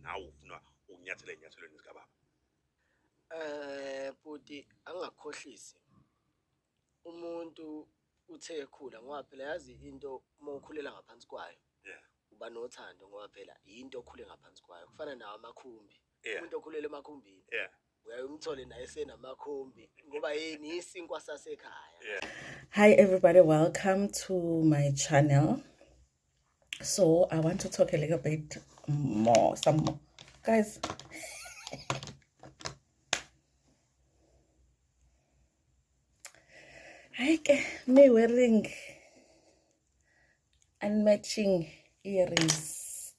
nawe ufuna ukunyathela enyathelweni zikababa? Bhuti angakukhohlisi umuntu uthe ekhula ngoba phela yazi into uma ukhulela ngaphansi kwayo uba nothando ngoba phela yinto okhule ngaphansi kwayo kufana nawo amakhumbi. Umuntu okhulela emakhumbini uyaye umthole naye senamakhumbi ngoba yini isinkwa sasekhaya. Hi everybody, welcome to my channel. So I want to talk a little bit more, some more. Guys, me wearing unmatching earrings.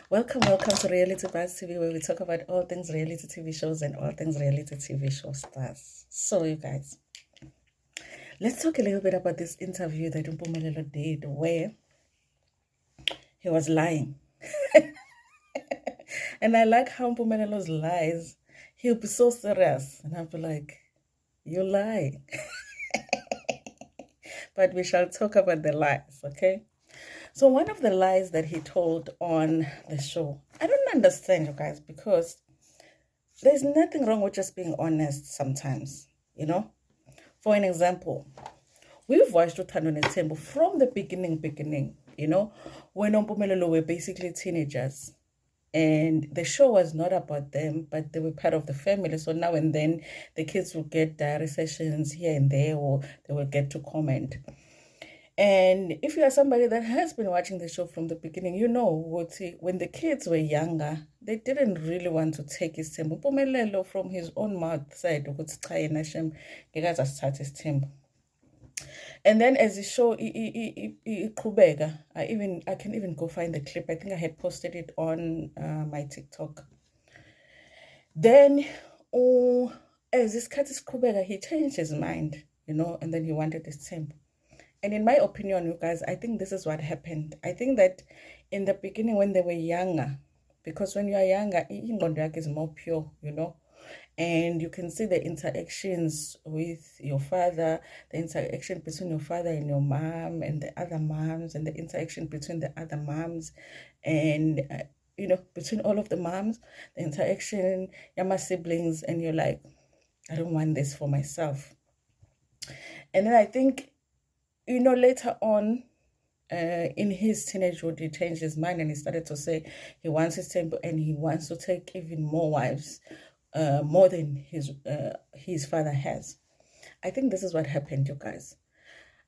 Welcome to Reality Buzz TV, where we talk about all things reality TV shows and all things reality TV show stars. So you guys, let's talk a little bit about this interview that Mpumeleo did where he was lying. And I like how Mpumelo's lies, he'll be so serious and I'll be like, you lie. But we shall talk about the lies, okay? So one of the lies that he told on the show, I don't understand, you guys, because there's nothing wrong with just being honest sometimes, you know? For an example, we've watched Uthando Netembo from the beginning, you know, when Mpumelelo were basically teenagers. And the show was not about them, but they were part of the family. So now and then the kids will get diary sessions here and there, or they will get to comment. And if you are somebody that has been watching the show from the beginning, you know what, when the kids were younger, they didn't really want to take his tempo. Mpumelelo from his own mouth said, and then as the show I can even go find the clip. I think I had posted it on my TikTok. Then as this cat is Kubega, he changed his mind, you know, and then he wanted his tempo. And in my opinion, you guys, I think this is what happened. I think that in the beginning when they were younger, because when you are younger, ingqondo is more pure, you know, and you can see the interactions with your father, the interaction between your father and your mom and the other moms, and the interaction between the other moms, and you know, between all of the moms, the interaction, my siblings, and you're like, I don't want this for myself. And then I think, you know, later on, in his teenagehood, he changed his mind and he started to say he wants his temple and he wants to take even more wives, more than his father has. I think this is what happened, you guys.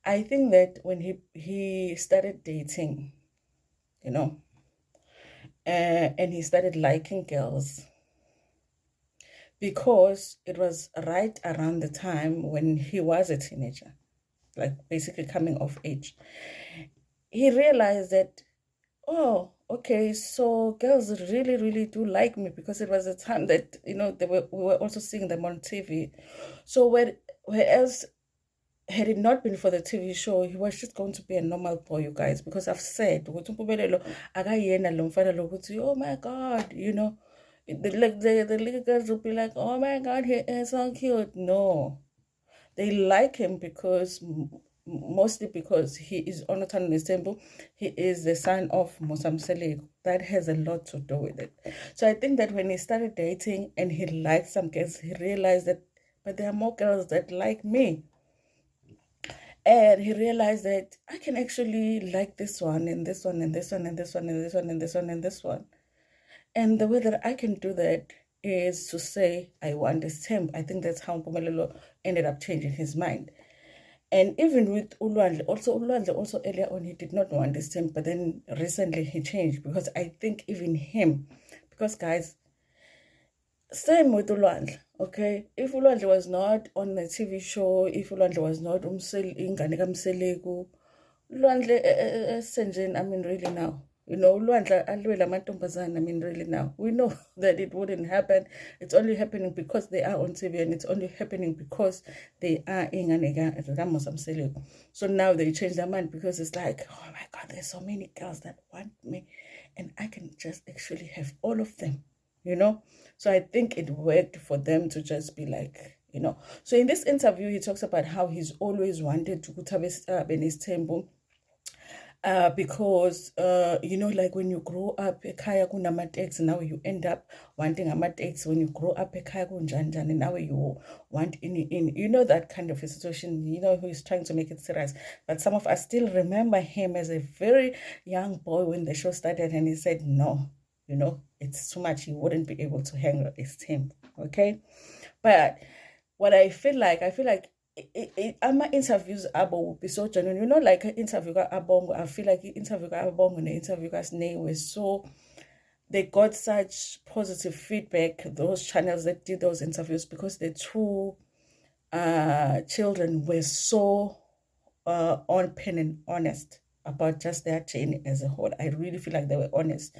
I think that when he started dating, you know, and he started liking girls, because it was right around the time when he was a teenager, like basically coming of age, he realized that, oh, okay, so girls really do like me, because it was a time that, you know, we were also seeing them on TV. So whereas had it not been for the TV show, he was just going to be a normal boy, you guys, because I've said, oh my God, you know, the little girls will be like, oh my God, he is so cute. No, they like him because mostly because he is on Uthando Netembo. He is the son of Mpumeleo. That has a lot to do with it. So I think that when he started dating and he liked some girls, he realized that, but there are more girls that like me. And he realized that I can actually like this one and this one and this one and this one and this one and this one and this one. And the way that I can do that is to say, I want this temp. I think that's how Mpumelelo ended up changing his mind. And even with Ulwandle also earlier on, he did not want this temp, but then recently he changed, because I think even him, because guys, same with Ulwandle, okay? If Ulwandle was not on the TV show, if Ulwandle was not Ingane kaMseleku, Ulwandle I mean, really now, you know, Ulwandle alwela amantombazane, I mean, really now, we know that it wouldn't happen. It's only happening because they are on TV, and it's only happening because they are Ingane kaMseleku. So now they change their mind, because it's like, oh my God, there's so many girls that want me, and I can just actually have all of them, you know. So I think it worked for them to just be like, you know. So in this interview, he talks about how he's always wanted to Benis Tembo. Because you know, like when you grow up ekhaya kunama-taxi, now you end up wanting ama-taxi. When you grow up ekhaya kunjanjani, now you want in you know, that kind of a situation, you know, who is trying to make it serious. But some of us still remember him as a very young boy when the show started, and he said no, you know, it's too much, he wouldn't be able to handle his team. Okay, but what I feel like ama-interviews abo will be so genuine. You know, like interview ka-Abongo, I feel like interview ka-Abongo and interview ka-Snake were so, they got such positive feedback, those channels that did those interviews, because the two children were so open and honest about just their journey as a whole. I really feel like they were honest.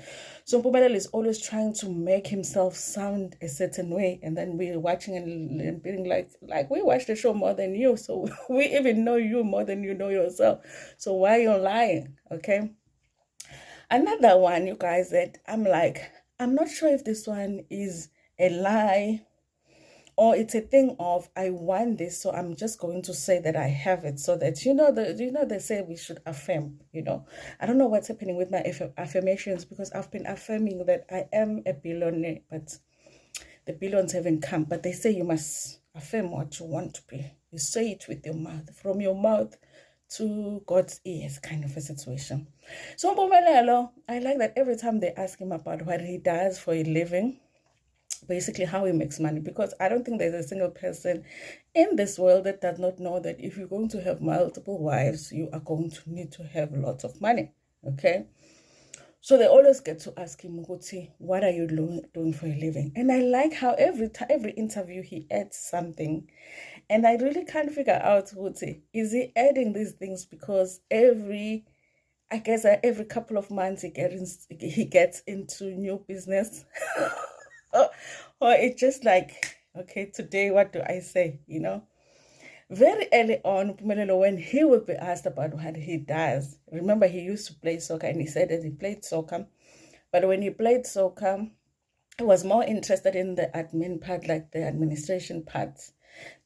So Mpumelelo is always trying to make himself sound a certain way, and then we're watching and being like we watch the show more than you, so we even know you more than you know yourself. So why are you lying? Okay. Another one, you guys, that I'm like, I'm not sure if this one is a lie or it's a thing of I want this, so I'm just going to say that I have it, so that they say we should affirm. You know, I don't know what's happening with my affirmations, because I've been affirming that I am a billionaire, but the billions haven't come. But they say you must affirm what you want to be. You say it with your mouth, from your mouth to God's ears, kind of a situation. So Mpumelelo, I like that every time they ask him about what he does for a living, basically how he makes money, because I don't think there's a single person in this world that does not know that if you're going to have multiple wives, you are going to need to have lots of money. Okay, so they always get to ask him, what are you doing for a living? And I like how every interview he adds something, and I really can't figure out, is he adding these things because every couple of months he gets into new business. Or it's just like, okay, today what do I say? You know, very early on, Mpumelelo, when he would be asked about what he does, remember he used to play soccer, and he said that he played soccer, but when he played soccer, he was more interested in the admin part, like the administration part,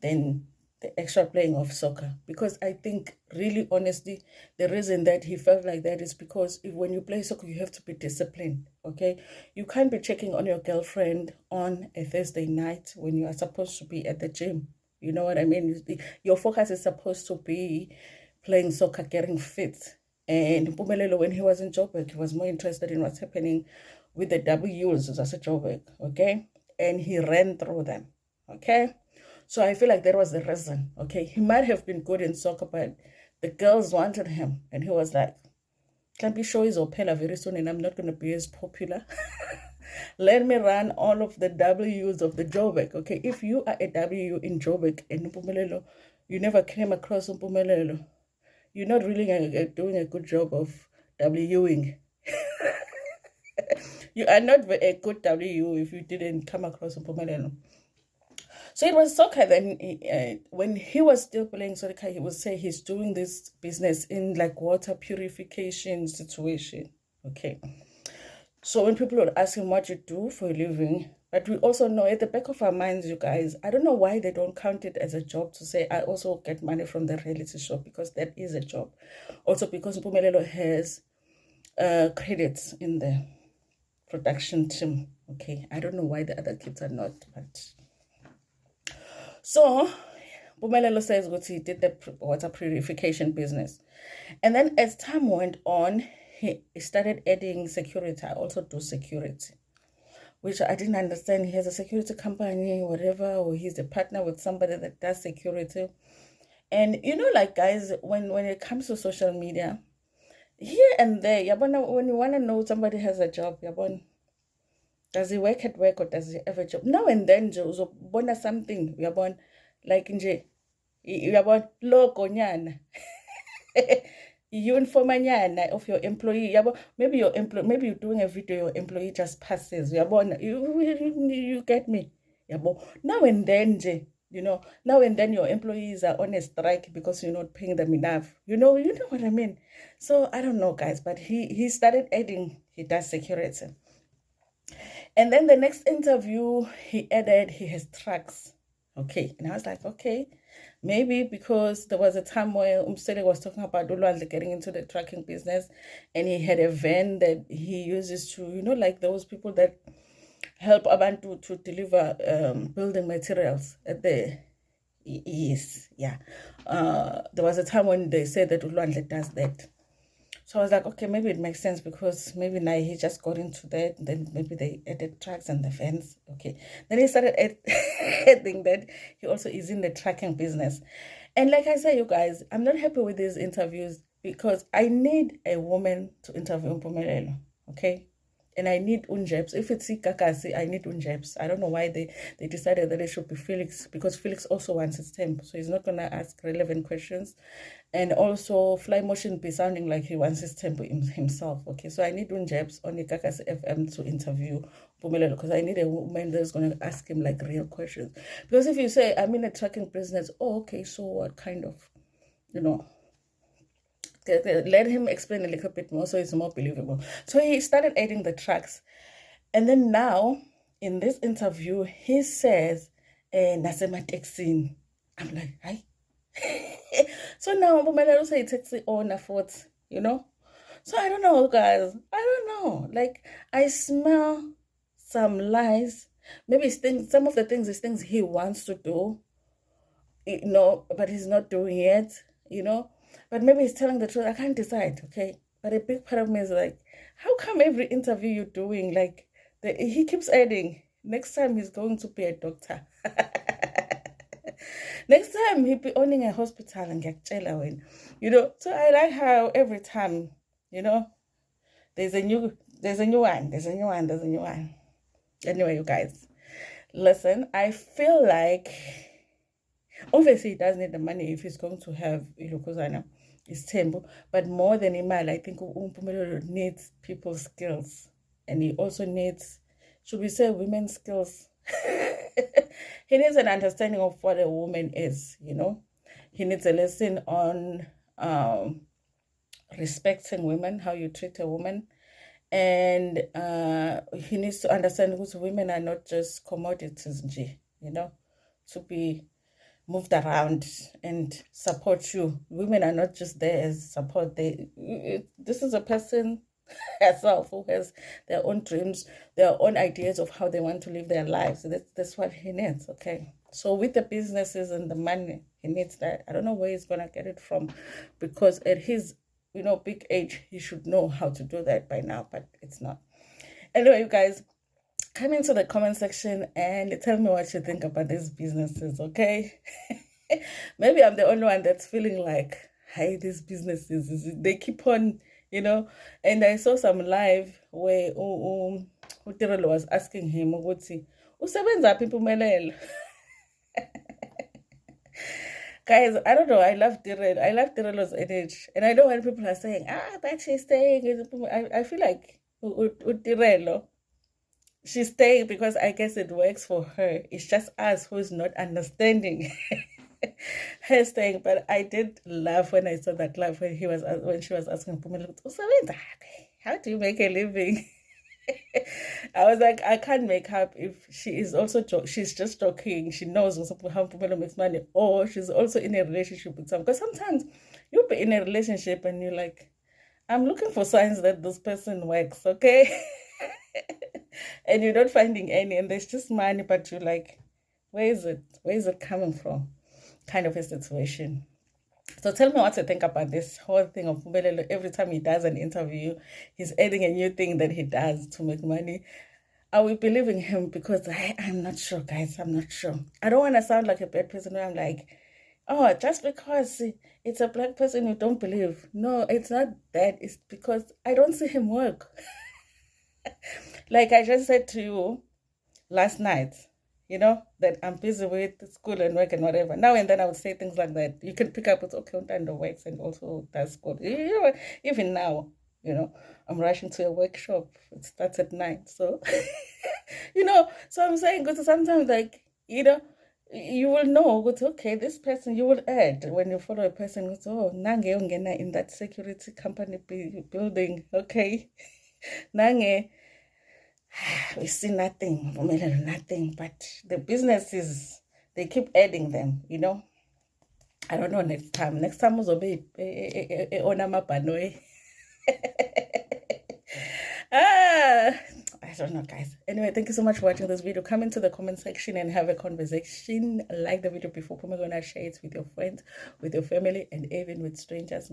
than the actual playing of soccer. Because I think, really honestly, the reason that he felt like that is because when you play soccer, you have to be disciplined. Okay, you can't be checking on your girlfriend on a Thursday night when you are supposed to be at the gym. You know what I mean? Your focus is supposed to be playing soccer, getting fit. And Mpumelelo, when he was in Joburg, he was more interested in what's happening with the W's as a Joburg, okay? And he ran through them, okay? So I feel like that was the reason, okay? He might have been good in soccer, but the girls wanted him. And he was like, can't be sure he's Opela very soon, and I'm not going to be as popular. Let me run all of the W's of the Joburg, okay? If you are a W in Joburg and Mpumelelo, you never came across Mpumelelo, you're not really doing a good job of Wing. You are not a good W if you didn't come across Mpumelelo. So it was soccer. Then when he was still playing soccer, he would say he's doing this business in like water purification situation. Okay. So when people would ask him what you do for a living, but we also know at the back of our minds, you guys, I don't know why they don't count it as a job to say, I also get money from the reality show, because that is a job. Also because Mpumelelo has credits in the production team. Okay, I don't know why the other kids are not, but so Mpumelelo says what he did the water purification business, and then as time went on, he started adding security. I also do security, which I didn't understand. He has a security company, whatever, or he's a partner with somebody that does security. And you know, like guys, when it comes to social media, here and there, when you want to know somebody has a job, does he work at work or does he have a job? Now and then, uzobona something, like nje, logo nyana. Uniform of your employee. Maybe maybe you're doing a video, your employee just passes. You get me? Now and then, now and then your employees are on a strike because you're not paying them enough. You know what I mean? So I don't know, guys, but he started adding, he does security. And then the next interview, he added he has trucks. Okay. And I was like, okay, Maybe because there was a time where Umsele was talking about Ulwandle getting into the trucking business, and he had a van that he uses to, like those people that help Abantu to deliver building materials at the. Yes, yeah. There was a time when they said that Ulwandle does that. So I was like, okay, maybe it makes sense because maybe now he just got into that. And then maybe they added trucks and the vans. Okay. Then he started adding that he also is in the trucking business. And like I say, you guys, I'm not happy with these interviews because I need a woman to interview Mpumelelo. Okay. And I need Unjebs. If it's Kakasi, I need Unjebs. I don't know why they decided that it should be Felix, because Felix also wants his temp. So he's not going to ask relevant questions. And also, Fly Motion be sounding like he wants his tempo himself. Okay, so I need Unjebs on the Kakasi FM to interview Mpumelelo because I need a woman that's going to ask him like real questions. Because if you say, I'm in a trucking business, oh, okay, so what kind of, let him explain a little bit more so it's more believable. So he started adding the trucks. And then now, in this interview, he says, Nasema Texin. I'm like, hi. So now Mpumelelo say taxi owner for So I don't know, guys. I don't know. Like, I smell some lies. Maybe it's some of the things is things he wants to do, but he's not doing it, But maybe he's telling the truth. I can't decide, okay? But a big part of me is like, how come every interview you're doing, like, he keeps adding, next time he's going to be a doctor. Next time he'll be owning a hospital and get win. So I like how every time, there's a new one, there's a new one. Anyway, you guys, listen, I feel like obviously he does need the money if he's going to have Ilukuzana, his temple, but more than Imal, I think Mpumelelo needs people's skills, and he also needs, should we say, women's skills. He needs an understanding of what a woman is, He needs a lesson on respecting women, how you treat a woman. And he needs to understand that women are not just commodities, to be moved around and support you. Women are not just there as support. This is a person herself who has their own dreams, their own ideas of how they want to live their lives. That's what he needs, okay? So with the businesses and the money, he needs that. I don't know where he's going to get it from because at his, big age, he should know how to do that by now, but it's not. Anyway, you guys, come into the comment section and tell me what you think about these businesses, okay? Maybe I'm the only one that's feeling like, hey, these businesses, they keep on, And I saw some live where Utirelo was asking him, usebenza phi Mpumelelo? Guys, I don't know. I love Tirelo. I love Tirelo's energy. And I know when people are saying, but she's staying. I feel like Tirelo, she's staying because I guess it works for her. It's just us who's not understanding her staying. But I did laugh when I saw that live when she was asking Mpumelelo, how do you make a living? I was like, I can't make up if she is also she's just joking. She knows how Mpumelelo makes money, or she's also in a relationship with someone. Because sometimes you'll be in a relationship and you're like, I'm looking for signs that this person works, okay? And you're not finding any, and there's just money, but you're like, where is it coming from? Kind of a situation. So tell me what you think about this whole thing of Mpumelelo. Every time he does an interview, he's adding a new thing that he does to make money. Are we believing him? Because I'm not sure, guys. I'm not sure. I don't want to sound like a bad person where I'm like, oh, just because it's a black person you don't believe. No, it's not that. It's because I don't see him work. Like I just said to you last night, that I'm busy with school and work and whatever. Now and then I would say things like that. You can pick up with, okay, Untando works and also does school. Even now, I'm rushing to a workshop. It starts at 9. So, so I'm saying, because sometimes like, you will know, okay, this person, you will add when you follow a person, nange ungena in that security company building, okay? Nange, we see nothing, nothing, but the businesses, they keep adding them, I don't know next time. Next time uzobe on amabhanoyi. I don't know, guys. Anyway, thank you so much for watching this video. Come into the comment section and have a conversation. Like the video before Pumegona, share it with your friends, with your family, and even with strangers.